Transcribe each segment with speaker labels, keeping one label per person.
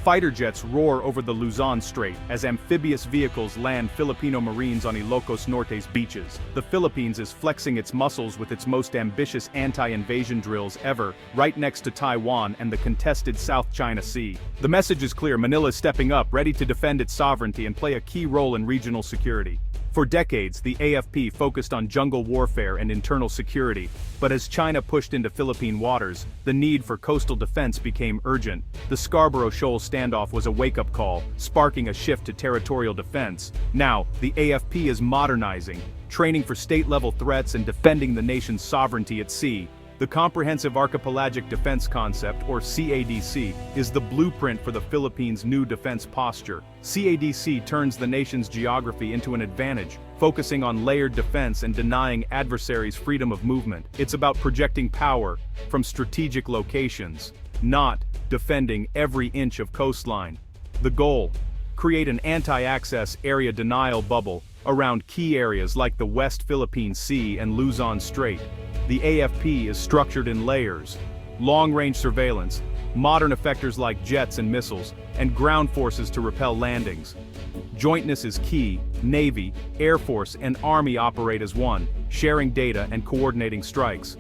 Speaker 1: Fighter jets roar over the Luzon Strait as amphibious vehicles land Filipino Marines on Ilocos Norte's beaches. The Philippines is flexing its muscles with its most ambitious anti-invasion drills ever, right next to Taiwan and the contested South China Sea. The message is clear: Manila is stepping up, ready to defend its sovereignty and play a key role in regional security. For decades, the AFP focused on jungle warfare and internal security, but as China pushed into Philippine waters, the need for coastal defense became urgent. The Scarborough Shoal standoff was a wake-up call, sparking a shift to territorial defense. Now, the AFP is modernizing, training for state-level threats and defending the nation's sovereignty at sea. The Comprehensive Archipelagic Defense Concept, or CADC, is the blueprint for the Philippines' new defense posture. CADC turns the nation's geography into an advantage, focusing on layered defense and denying adversaries freedom of movement. It's about projecting power from strategic locations, not defending every inch of coastline. The goal: create an anti-access area denial bubble around key areas like the West Philippine Sea and Luzon Strait. The AFP is structured in layers: long-range surveillance, modern effectors like jets and missiles, and ground forces to repel landings. Jointness is key. Navy, Air Force, and Army operate as one, sharing data and coordinating strikes.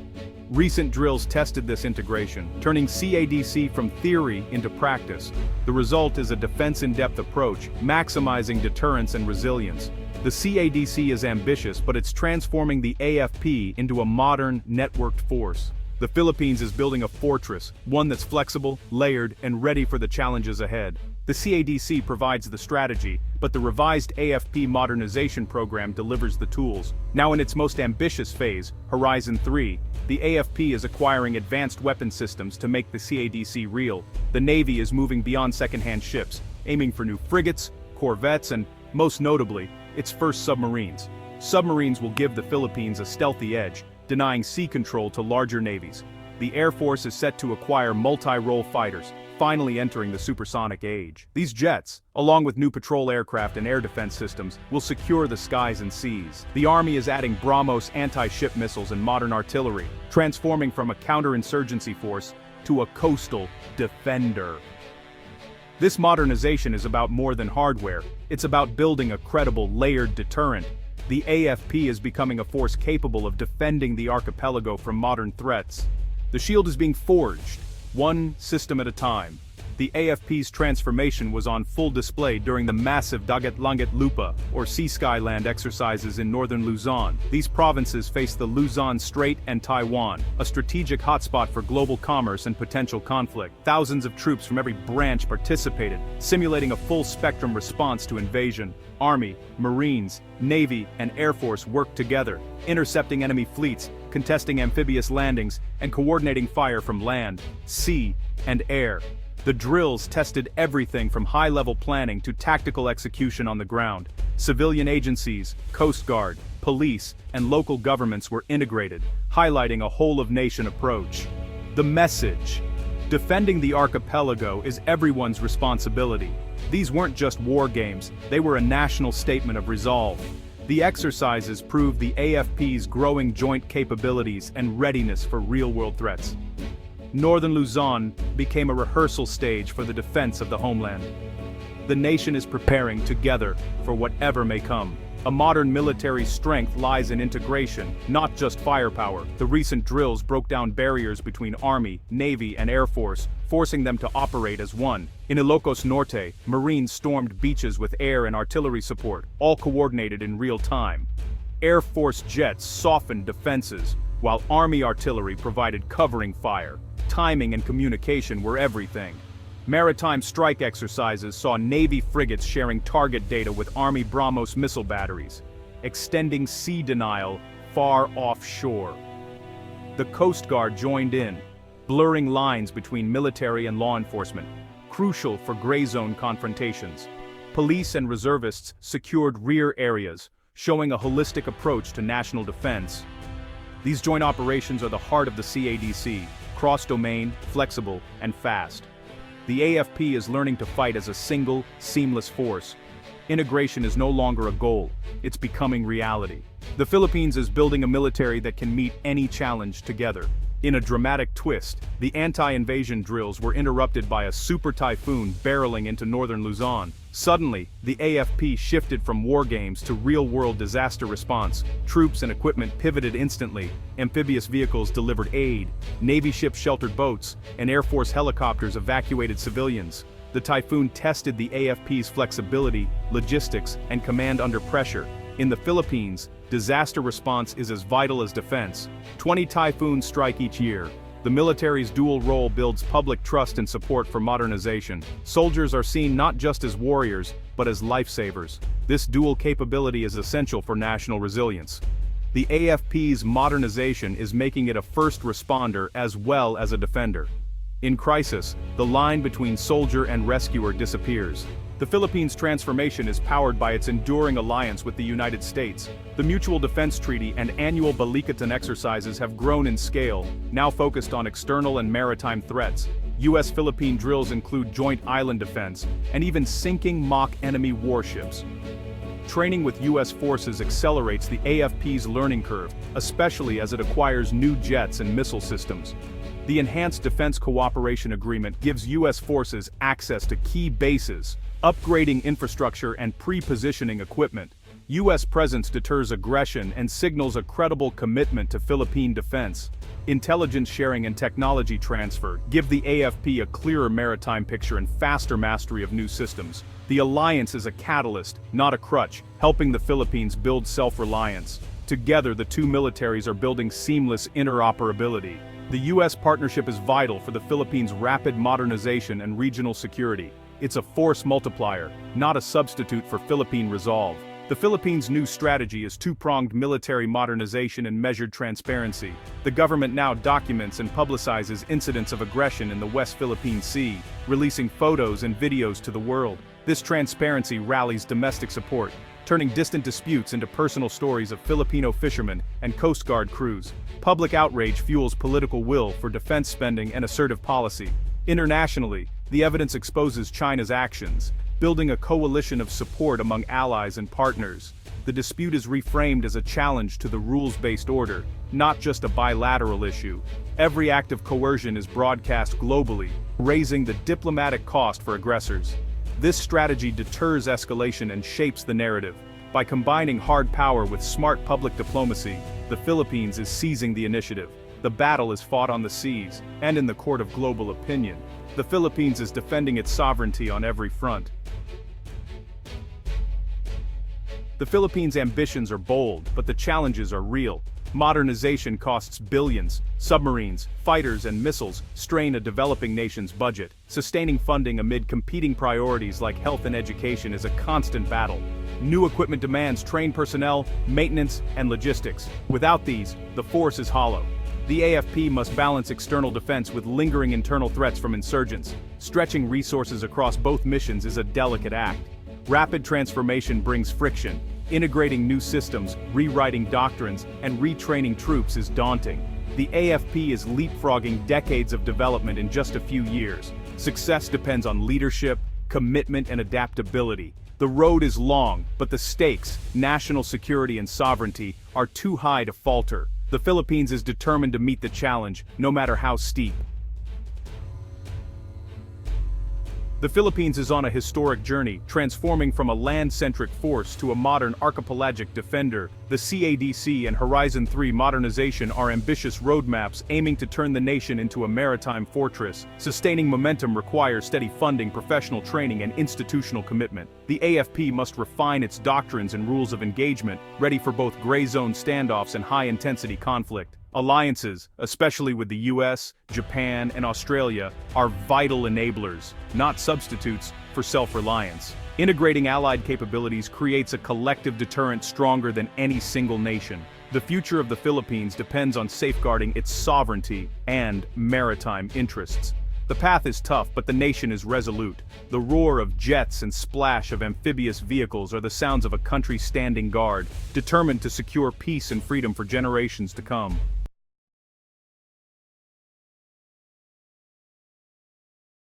Speaker 1: Recent drills tested this integration, turning CADC from theory into practice. The result is a defense-in-depth approach, maximizing deterrence and resilience. The CADC is ambitious, but it's transforming the AFP into a modern, networked force. The Philippines is building a fortress, one that's flexible, layered, and ready for the challenges ahead. The CADC provides the strategy, but the revised AFP modernization program delivers the tools. Now in its most ambitious phase, Horizon 3, the AFP is acquiring advanced weapon systems to make the CADC real. The Navy is moving beyond second-hand ships, aiming for new frigates, corvettes, and, most notably, its first submarines. Submarines will give the Philippines a stealthy edge, denying sea control to larger navies. The Air Force is set to acquire multi-role fighters, finally entering the supersonic age. These jets, along with new patrol aircraft and air defense systems, will secure the skies and seas. The Army is adding BrahMos anti-ship missiles and modern artillery, transforming from a counterinsurgency force to a coastal defender. This modernization is about more than hardware. It's about building a credible, layered deterrent. The AFP is becoming a force capable of defending the archipelago from modern threats. The shield is being forged, one system at a time. The AFP's transformation was on full display during the massive Dagat Langit Lupa, or Sea-Sky Land exercises in Northern Luzon. These provinces face the Luzon Strait and Taiwan, a strategic hotspot for global commerce and potential conflict. Thousands of troops from every branch participated, simulating a full-spectrum response to invasion. Army, Marines, Navy, and Air Force worked together, intercepting enemy fleets, contesting amphibious landings, and coordinating fire from land, sea, and air. The drills tested everything from high-level planning to tactical execution on the ground. Civilian agencies, Coast Guard, police, and local governments were integrated, highlighting a whole-of-nation approach. The message: defending the archipelago is everyone's responsibility. These weren't just war games, they were a national statement of resolve. The exercises proved the AFP's growing joint capabilities and readiness for real-world threats. Northern Luzon became a rehearsal stage for the defense of the homeland. The nation is preparing together for whatever may come. A modern military strength lies in integration, not just firepower. The recent drills broke down barriers between Army, Navy, and Air Force, forcing them to operate as one. In Ilocos Norte, Marines stormed beaches with air and artillery support, all coordinated in real time. Air Force jets softened defenses, while Army artillery provided covering fire. Timing and communication were everything. Maritime strike exercises saw Navy frigates sharing target data with Army BrahMos missile batteries, extending sea denial far offshore. The Coast Guard joined in, blurring lines between military and law enforcement, crucial for gray zone confrontations. Police and reservists secured rear areas, showing a holistic approach to national defense. These joint operations are the heart of the CADC, cross-domain, flexible, and fast. The AFP is learning to fight as a single, seamless force. Integration is no longer a goal, it's becoming reality. The Philippines is building a military that can meet any challenge together. In a dramatic twist, the anti-invasion drills were interrupted by a super typhoon barreling into northern Luzon. Suddenly, the AFP shifted from war games to real-world disaster response. Troops and equipment pivoted instantly, amphibious vehicles delivered aid, Navy ships sheltered boats, and Air Force helicopters evacuated civilians. The typhoon tested the AFP's flexibility, logistics, and command under pressure. In the Philippines, disaster response is as vital as defense. 20 typhoons strike each year. The military's dual role builds public trust and support for modernization. Soldiers are seen not just as warriors, but as lifesavers. This dual capability is essential for national resilience. The AFP's modernization is making it a first responder as well as a defender. In crisis, the line between soldier and rescuer disappears. The Philippines' transformation is powered by its enduring alliance with the United States. The Mutual Defense Treaty and annual Balikatan exercises have grown in scale, now focused on external and maritime threats. U.S.-Philippine drills include joint island defense, and even sinking mock enemy warships. Training with U.S. forces accelerates the AFP's learning curve, especially as it acquires new jets and missile systems. The Enhanced Defense Cooperation Agreement gives U.S. forces access to key bases, upgrading infrastructure and pre-positioning equipment. U.S. presence deters aggression and signals a credible commitment to Philippine defense. Intelligence sharing and technology transfer give the AFP a clearer maritime picture and faster mastery of new systems. The alliance is a catalyst, not a crutch, helping the Philippines build self-reliance. Together, the two militaries are building seamless interoperability. The U.S. partnership is vital for the Philippines' rapid modernization and regional security. It's a force multiplier, not a substitute for Philippine resolve. The Philippines' new strategy is two-pronged military modernization and measured transparency. The government now documents and publicizes incidents of aggression in the West Philippine Sea, releasing photos and videos to the world. This transparency rallies domestic support, turning distant disputes into personal stories of Filipino fishermen and Coast Guard crews. Public outrage fuels political will for defense spending and assertive policy. Internationally, the evidence exposes China's actions, building a coalition of support among allies and partners. The dispute is reframed as a challenge to the rules-based order, not just a bilateral issue. Every act of coercion is broadcast globally, raising the diplomatic cost for aggressors. This strategy deters escalation and shapes the narrative. By combining hard power with smart public diplomacy, the Philippines is seizing the initiative. The battle is fought on the seas, and in the court of global opinion. The Philippines is defending its sovereignty on every front. The Philippines' ambitions are bold, but the challenges are real. Modernization costs billions. Submarines, fighters, and missiles strain a developing nation's budget. Sustaining funding amid competing priorities like health and education is a constant battle. New equipment demands trained personnel, maintenance, and logistics. Without these, the force is hollow. The AFP must balance external defense with lingering internal threats from insurgents. Stretching resources across both missions is a delicate act. Rapid transformation brings friction. Integrating new systems, rewriting doctrines, and retraining troops is daunting. The AFP is leapfrogging decades of development in just a few years. Success depends on leadership, commitment, and adaptability. The road is long, but the stakes, national security and sovereignty, are too high to falter. The Philippines is determined to meet the challenge, no matter how steep. The Philippines is on a historic journey, transforming from a land-centric force to a modern archipelagic defender. The CADC and Horizon 3 modernization are ambitious roadmaps aiming to turn the nation into a maritime fortress. Sustaining momentum requires steady funding, professional training, and institutional commitment. The AFP must refine its doctrines and rules of engagement, ready for both gray zone standoffs and high-intensity conflict. Alliances, especially with the US, Japan, and Australia, are vital enablers, not substitutes, for self-reliance. Integrating allied capabilities creates a collective deterrent stronger than any single nation. The future of the Philippines depends on safeguarding its sovereignty and maritime interests. The path is tough, but the nation is resolute. The roar of jets and splash of amphibious vehicles are the sounds of a country standing guard, determined to secure peace and freedom for generations to come.